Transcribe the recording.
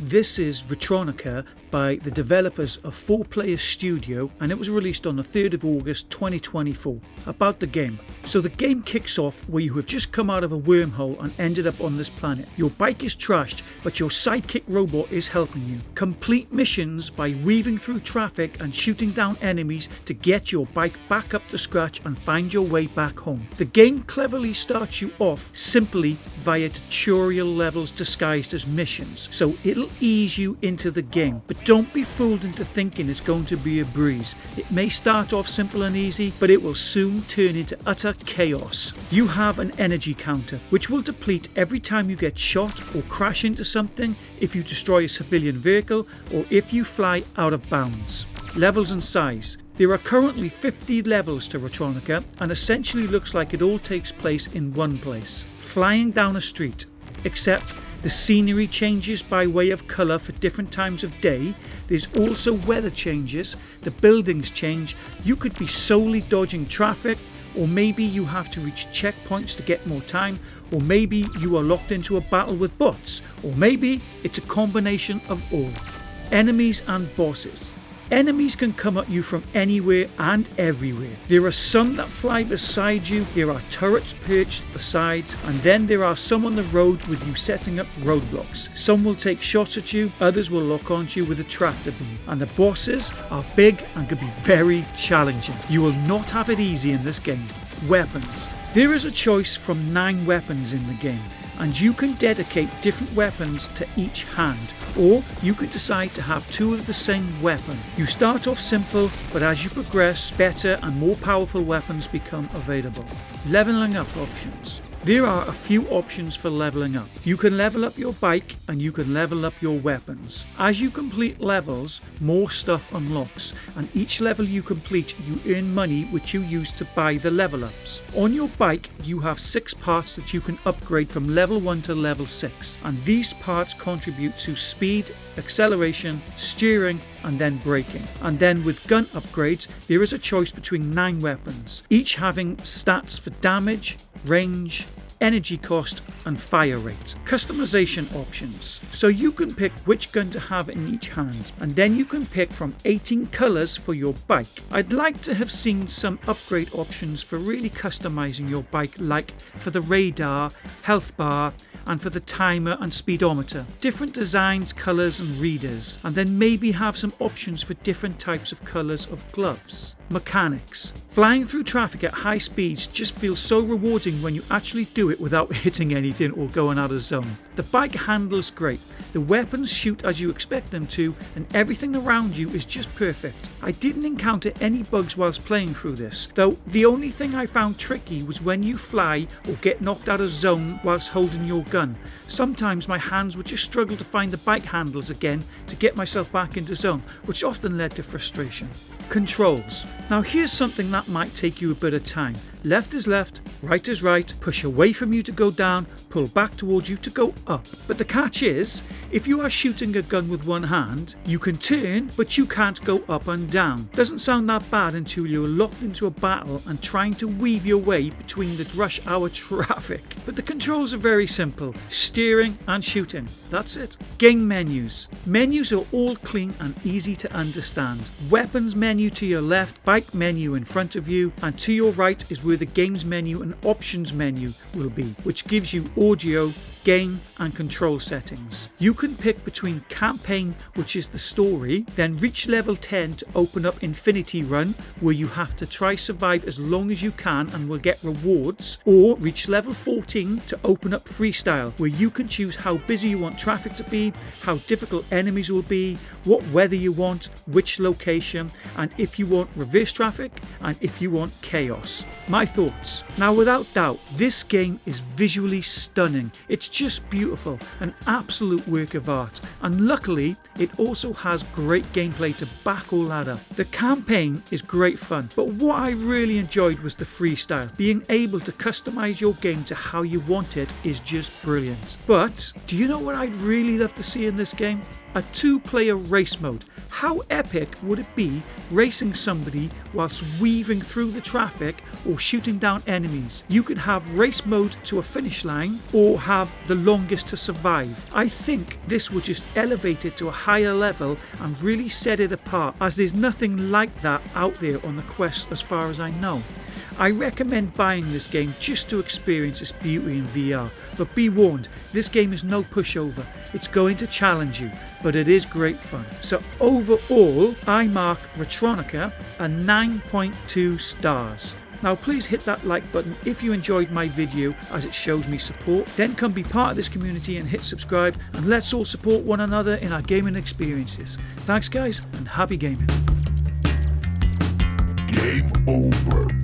This is Retronika by the developers of 4Player Studio, and it was released on the 3rd of August 2024. About the game. So the game kicks off where you have just come out of a wormhole and ended up on this planet. Your bike is trashed, but your sidekick robot is helping you. Complete missions by weaving through traffic and shooting down enemies to get your bike back up to scratch and find your way back home. The game cleverly starts you off simply via tutorial levels disguised as missions, so it'll ease you into the game. But don't be fooled into thinking it's going to be a breeze. It may start off simple and easy, but it will soon turn into utter chaos. You have an energy counter, which will deplete every time you get shot or crash into something, if you destroy a civilian vehicle, or if you fly out of bounds. Levels and size. There are currently 50 levels to Retronika, and essentially looks like it all takes place in one place. Flying down a street, except the scenery changes by way of colour for different times of day. There's also weather changes, the buildings change, you could be solely dodging traffic, or maybe you have to reach checkpoints to get more time, or maybe you are locked into a battle with bots, or maybe it's a combination of all. Enemies and bosses. Enemies can come at you from anywhere and everywhere. There are some that fly beside you, there are turrets perched at the sides, and then there are some on the road with you setting up roadblocks. Some will take shots at you, others will lock onto you with a tractor beam. And the bosses are big and can be very challenging. You will not have it easy in this game. Weapons. There is a choice from 9 weapons in the game, and you can dedicate different weapons to each hand, or you could decide to have 2 of the same weapon. You start off simple, but as you progress, better and more powerful weapons become available. Leveling up options. There are a few options for leveling up. You can level up your bike and you can level up your weapons. As you complete levels, more stuff unlocks, and each level you complete you earn money which you use to buy the level ups. On your bike you have 6 parts that you can upgrade from level 1 to level 6, and these parts contribute to speed, acceleration, steering and then braking. And then with gun upgrades there is a choice between 9 weapons, each having stats for damage, range, energy cost and fire rate. Customization options. So you can pick which gun to have in each hand, and then you can pick from 18 colours for your bike. I'd like to have seen some upgrade options for really customizing your bike, like for the radar, health bar and for the timer and speedometer. Different designs, colours and readers, and then maybe have some options for different types of colours of gloves. Mechanics. Flying through traffic at high speeds just feels so rewarding when you actually do it without hitting anything or going out of zone. The bike handles great, the weapons shoot as you expect them to, and everything around you is just perfect. I didn't encounter any bugs whilst playing through this, though the only thing I found tricky was when you fly or get knocked out of zone whilst holding your gun. Sometimes my hands would just struggle to find the bike handles again to get myself back into zone, which often led to frustration. Controls. Now here's something that might take you a bit of time. Left is left, right is right, push away from you to go down, pull back towards you to go up. But the catch is, if you are shooting a gun with one hand, you can turn, but you can't go up and down. Doesn't sound that bad until you're locked into a battle and trying to weave your way between the rush hour traffic. But the controls are very simple, steering and shooting, that's it. Game menus. Menus are all clean and easy to understand. Weapons menu to your left, bike menu in front of you, and to your right is where the games menu and options menu will be, which gives you audio, game and control settings. You can pick between campaign, which is the story, then reach level 10 to open up Infinity Run, where you have to try survive as long as you can and will get rewards, or reach level 14 to open up Freestyle, where you can choose how busy you want traffic to be, how difficult enemies will be, what weather you want, which location, and if you want reverse traffic and if you want chaos. My thoughts. Now without doubt, this game is visually stunning. It's just beautiful, an absolute work of art, and luckily it also has great gameplay to back all that up. The campaign is great fun, but what I really enjoyed was the freestyle. Being able to customize your game to how you want it is just brilliant. But do you know what I'd really love to see in this game? A 2-player race mode. How epic would it be racing somebody whilst weaving through the traffic or shooting down enemies? You could have race mode to a finish line, or have the longest to survive. I think this would just elevate it to a higher level and really set it apart, as there's nothing like that out there on the Quest as far as I know. I recommend buying this game just to experience its beauty in VR, but be warned, this game is no pushover. It's going to challenge you, but it is great fun. So overall, I mark Retronika a 9.2 stars. Now please hit that like button if you enjoyed my video, as it shows me support. Then come be part of this community and hit subscribe, and let's all support one another in our gaming experiences. Thanks guys, and happy gaming. Game over.